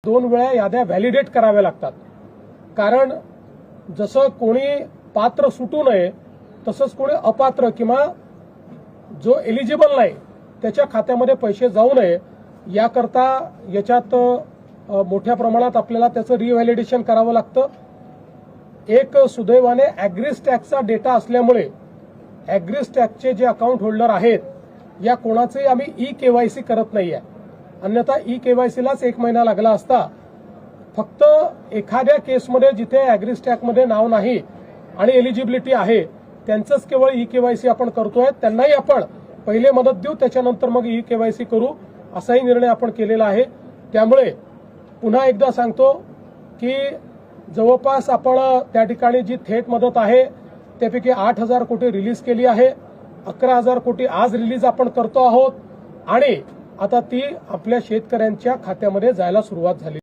2 वेळा याद्या व्हॅलिडेट कराव्या लागतात। कारण जसं कोणी पात्र सुटू नये तसंच कोणी अपात्र किंवा जो एलिजिबल नाही त्याच्या खात्यामध्ये पैसे जाऊ नये याकरता याच्यात मोठ्या प्रमाणात आपल्याला त्याचं रिव्हॅलिडेशन करावं लागतं। एक सुदैवाने ॲग्रीज टॅक्सचा डेटा असल्यामुळे ॲग्रीज टॅक्सचे जे अकाउंट होल्डर आहेत या कोणाचंही आम्ही ई-केवायसी करत नाहीये। अन्यथा ई-केवायसीलाच 1 महिना लागला असता। फक्त एखाद्या केसमध्ये जिथे ॲग्रीज टॅक्समध्ये नाव नाही आणि एलिजिबिलिटी आहे त्यांचंच केवळ ई-केवायसी आपण करतोय। त्यांनाही आपण पहिले मदत देऊ त्याच्यानंतर मग ई-केवायसी करू असाही निर्णय आपण केलेला आहे। त्यामुळे पुन्हा एकदा सांगतो की जवळपास आपण त्या ठिकाणी जी थेट मदत आहे त्यापैकी 8,000 कोटी रिलीज केली आहे। 11,000 कोटी आज रिलीज आपण करतो आहोत आणि आता ती आपल्या शेतकऱ्यांच्या खात्यामध्ये जायला सुरुवात झाली।